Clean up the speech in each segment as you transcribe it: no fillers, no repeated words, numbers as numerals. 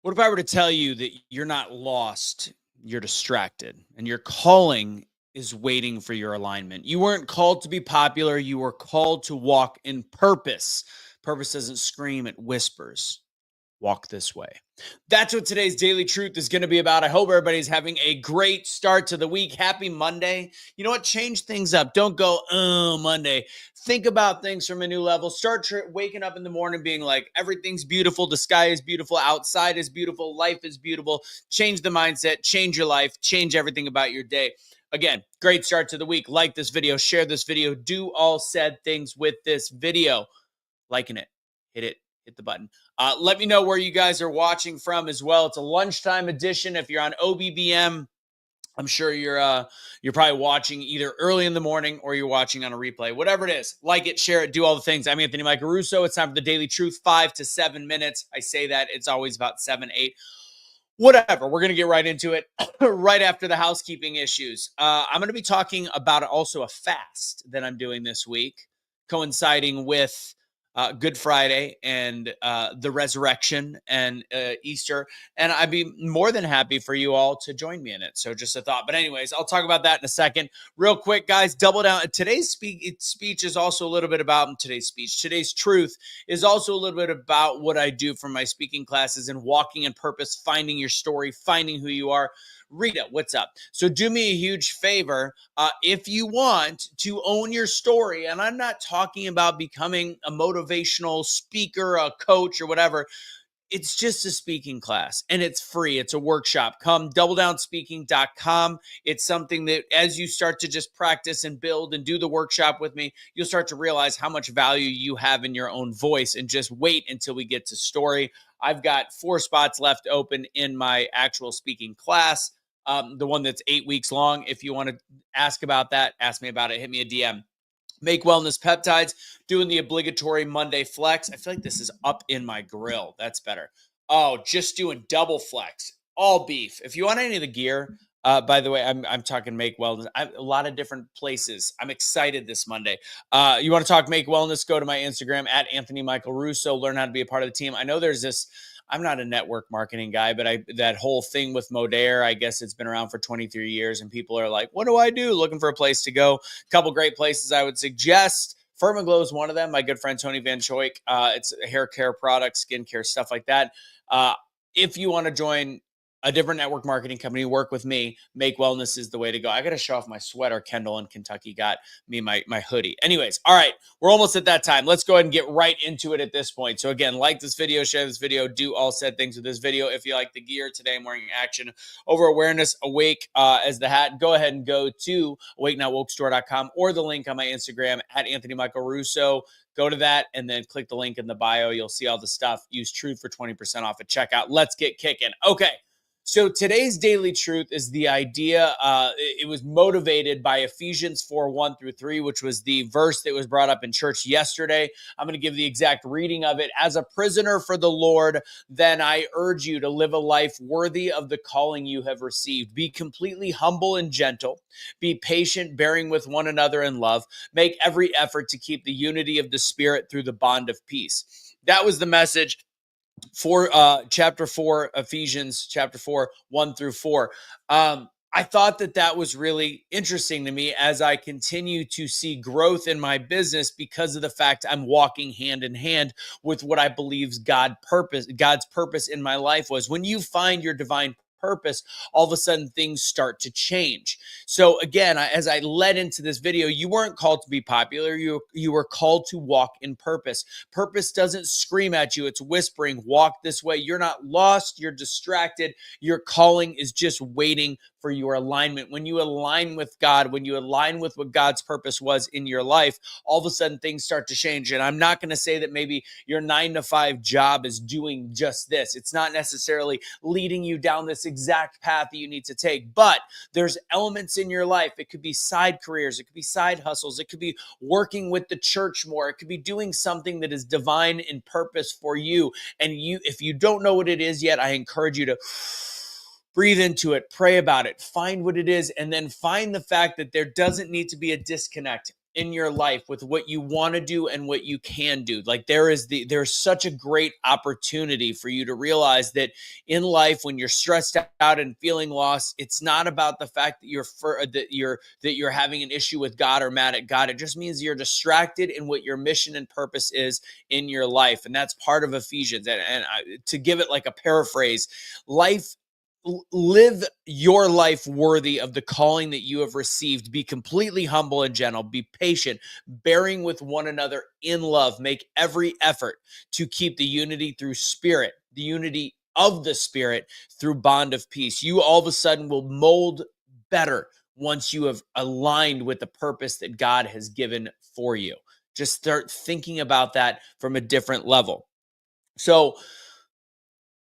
What if I were to tell you that you're not lost, you're distracted, and your calling is waiting for your alignment? You weren't called to be popular, you were called to walk in purpose. Purpose doesn't scream, it whispers. Walk this way. That's what today's daily truth is going to be about. I hope everybody's having a great start to the week. Happy Monday. You know what? Change things up. Don't go, oh, Monday. Think about things from a new level. Start waking up in the morning being like, everything's beautiful. The sky is beautiful. Outside is beautiful. Life is beautiful. Change the mindset. Change your life. Change everything about your day. Again, great start to the week. Like this video. Share this video. Do all said things with this video. Liking it. Hit the button. Let me know where you guys are watching from as well. It's a lunchtime edition. If you're on OBBM, I'm sure you're probably watching either early in the morning or you're watching on a replay. Whatever it is, like it, share it, do all the things. I'm Anthony Michael Russo. It's time for the Daily Truth, 5 to 7 minutes. I say that. It's always about 7, 8. Whatever. We're going to get right into it right after the housekeeping issues. I'm going to be talking about also a fast that I'm doing this week, coinciding with Good Friday and the resurrection and Easter. And I'd be more than happy for you all to join me in it. So just a thought. But anyways, I'll talk about that in a second. Real quick, guys, double down. Today's speech is also a little bit about Today's truth is also a little bit about what I do for my speaking classes and walking in purpose, finding your story, finding who you are. Rita, what's up? So do me a huge favor. If you want to own your story, and I'm not talking about becoming a motivational speaker, a coach, or whatever. It's just a speaking class and it's free. It's a workshop. Come doubledownspeaking.com. It's something that as you start to just practice and build and do the workshop with me, you'll start to realize how much value you have in your own voice. And just wait until we get to story. I've got 4 spots left open in my actual speaking class. The one that's 8 weeks long. If you want to ask about that, ask me about it. Hit me a DM. Make Wellness Peptides, doing the obligatory Monday flex. I feel like this is up in my grill. That's better. Oh, just doing double flex, all beef. If you want any of the gear, by the way, I'm talking Make Wellness. A lot of different places. I'm excited this Monday. You want to talk Make Wellness? Go to my Instagram at Anthony Michael Russo. Learn how to be a part of the team. I know there's this. I'm not a network marketing guy, but that whole thing with Modere, I guess it's been around for 23 years, and people are like, what do I do? Looking for a place to go. A couple great places I would suggest. Firm and Glow is one of them. My good friend Tony Van Schoik. It's hair care products, skincare, stuff like that. If you want to join a different network marketing company, work with me, Make Wellness is the way to go. I got to show off my sweater. Kendall in Kentucky got me my hoodie. Anyways, all right, we're almost at that time. Let's go ahead and get right into it at this point. So again, like this video, share this video, do all said things with this video. If you like the gear, today I'm wearing Action Over Awareness, Awake as the hat. Go ahead and go to awakenotwokestore.com or the link on my Instagram at Anthony Michael Russo. Go to that and then click the link in the bio. You'll see all the stuff. Use Truth for 20% off at checkout. Let's get kicking. Okay. So today's daily truth is the idea. It was motivated by Ephesians 4:1-3, which was the verse that was brought up in church yesterday. I'm going to give the exact reading of it. As a prisoner for the Lord, then I urge you to live a life worthy of the calling you have received. Be completely humble and gentle. Be patient, bearing with one another in love. Make every effort to keep the unity of the Spirit through the bond of peace. That was the message for chapter 4, Ephesians chapter 4:1-4. I thought that was really interesting to me as I continue to see growth in my business because of the fact I'm walking hand in hand with what I believe God's purpose in my life was. When you find your divine purpose, all of a sudden things start to change. So again, as I led into this video, you weren't called to be popular. You were called to walk in purpose. Purpose doesn't scream at you. It's whispering, walk this way. You're not lost. You're distracted. Your calling is just waiting for your alignment. When you align with God, when you align with what God's purpose was in your life, all of a sudden things start to change. And I'm not going to say that maybe your 9-to-5 job is doing just this. It's not necessarily leading you down this exact path that you need to take, but there's elements in your life. It could be side careers. It could be side hustles. It could be working with the church more. It could be doing something that is divine in purpose for you. And if you don't know what it is yet, I encourage you to breathe into it, pray about it, find what it is, and then find the fact that there doesn't need to be a disconnect. in your life with what you want to do and what you can do. Like there's such a great opportunity for you to realize that in life, when you're stressed out and feeling lost, it's not about the fact that you're having an issue with God or mad at God. It just means you're distracted in what your mission and purpose is in your life. And that's part of Ephesians. To give it like a paraphrase, life live your life worthy of the calling that you have received. Be completely humble and gentle. Be patient, bearing with one another in love. Make every effort to keep the unity through spirit, the unity of the spirit through bond of peace. You all of a sudden will mold better once you have aligned with the purpose that God has given for you. Just start thinking about that from a different level. So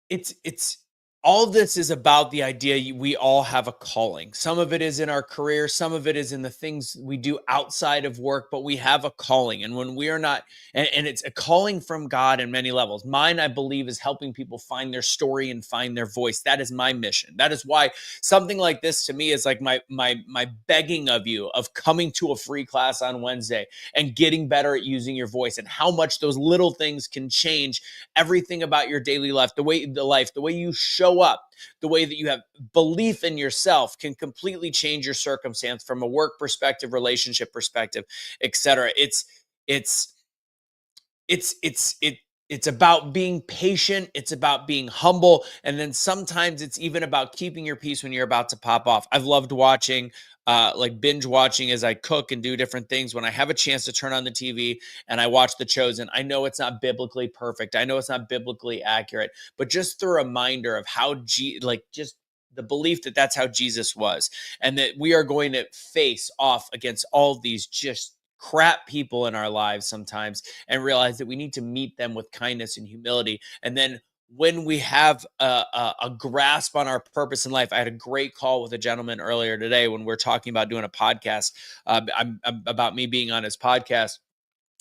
it's all of this is about the idea we all have a calling. Some of it is in our career, some of it is in the things we do outside of work, but we have a calling. And when we are not, and it's a calling from God in many levels. Mine, I believe, is helping people find their story and find their voice. That is my mission. That is why something like this to me is like my begging of you of coming to a free class on Wednesday and getting better at using your voice, and how much those little things can change everything about your daily life. The way you show up, the way that you have belief in yourself can completely change your circumstance from a work perspective, relationship perspective, etc. It's about being patient. It's about being humble. And then sometimes it's even about keeping your peace when you're about to pop off. I've loved watching, like binge watching as I cook and do different things. When I have a chance to turn on the TV and I watch The Chosen, I know it's not biblically perfect. I know it's not biblically accurate, but just the reminder of how, just the belief that that's how Jesus was, and that we are going to face off against all of these just crap people in our lives sometimes, and realize that we need to meet them with kindness and humility. And then when we have a grasp on our purpose in life, I had a great call with a gentleman earlier today when we're talking about doing a podcast, about me being on his podcast,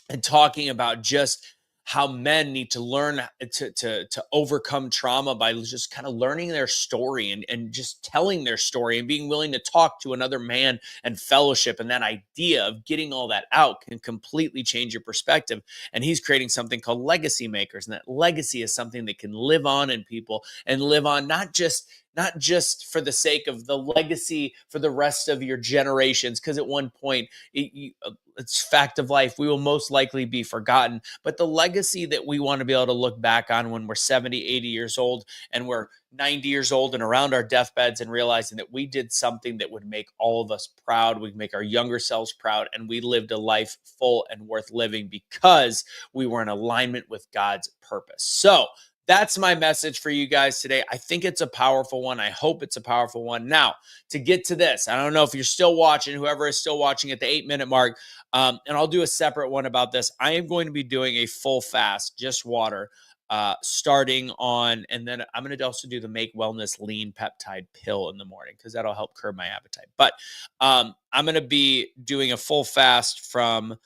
and talking about just how men need to learn to overcome trauma by just kind of learning their story, and just telling their story and being willing to talk to another man and fellowship. And that idea of getting all that out can completely change your perspective. And he's creating something called legacy makers. And that legacy is something that can live on in people, and live on not just for the sake of the legacy for the rest of your generations, because at one point it's fact of life, we will most likely be forgotten. But the legacy that we want to be able to look back on when we're 70, 80 years old, and we're 90 years old and around our deathbeds, and realizing that we did something that would make all of us proud, we make our younger selves proud, and we lived a life full and worth living because we were in alignment with God's purpose. So that's my message for you guys today. I think it's a powerful one. I hope it's a powerful one. Now, to get to this, I don't know if you're still watching, whoever is still watching at the 8-minute mark, and I'll do a separate one about this. I am going to be doing a full fast, just water, starting on, and then I'm going to also do the Make Wellness Lean Peptide pill in the morning, because that'll help curb my appetite. But I'm going to be doing a full fast from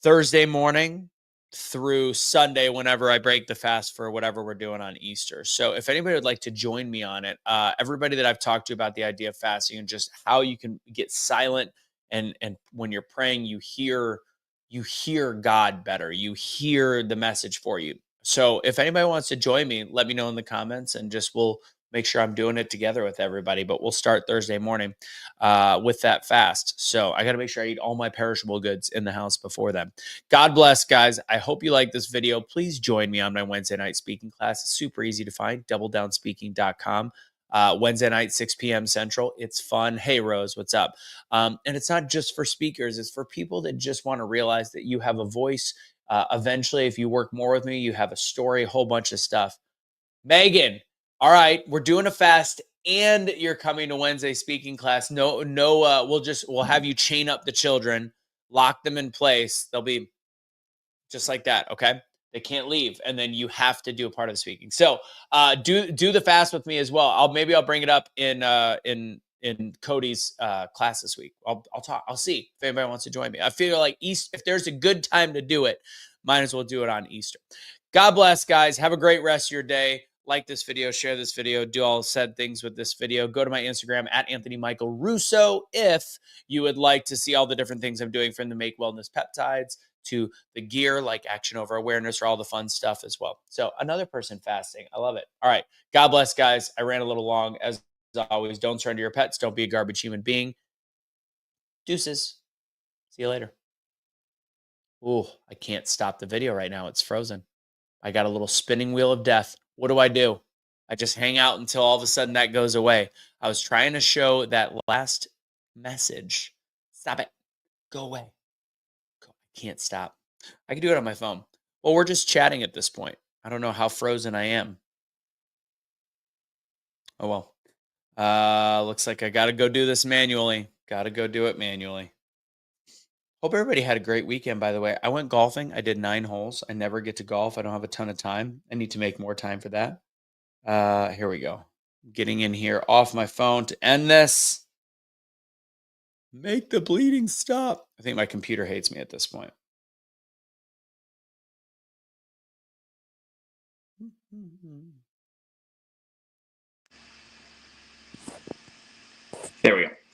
Thursday morning through Sunday, whenever I break the fast for whatever we're doing on Easter. So if anybody would like to join me on it, everybody that I've talked to about the idea of fasting and just how you can get silent, and when you're praying, you hear God better. You hear the message for you. So if anybody wants to join me, let me know in the comments, and just we'll make sure I'm doing it together with everybody. But we'll start Thursday morning with that fast. So I got to make sure I eat all my perishable goods in the house before then. God bless, guys. I hope you like this video. Please join me on my Wednesday night speaking class. It's super easy to find, doubledownspeaking.com. Wednesday night, 6 p.m. Central. It's fun. Hey, Rose, what's up? And it's not just for speakers. It's for people that just want to realize that you have a voice. Eventually, if you work more with me, you have a story, a whole bunch of stuff. Megan, all right, we're doing a fast, and you're coming to Wednesday speaking class. No, we'll have you chain up the children, lock them in place. They'll be just like that. Okay. They can't leave. And then you have to do a part of the speaking. So do the fast with me as well. I'll bring it up in Cody's class this week. I'll see if anybody wants to join me. I feel like if there's a good time to do it, might as well do it on Easter. God bless, guys. Have a great rest of your day. like this video, share this video, do all said things with this video. Go to my Instagram at Anthony Michael Russo if you would like to see all the different things I'm doing, from the Make Wellness Peptides to the gear like Action Over Awareness, or all the fun stuff as well. So another person fasting. I love it. All right. God bless, guys. I ran a little long. As always, don't surrender your pets. Don't be a garbage human being. Deuces. See you later. Ooh, I can't stop the video right now. It's frozen. I got a little spinning wheel of death. What do? I just hang out until all of a sudden that goes away. I was trying to show that last message. Stop it. Go away. I can't stop. I can do it on my phone. Well, we're just chatting at this point. I don't know how frozen I am. Oh, well. Looks like I got to go do this manually. Got to go do it manually. Hope everybody had a great weekend, by the way. I went golfing. I did 9 holes. I never get to golf. I don't have a ton of time. I need to make more time for that. Here we go. Getting in here off my phone to end this. Make the bleeding stop. I think my computer hates me at this point. There we go.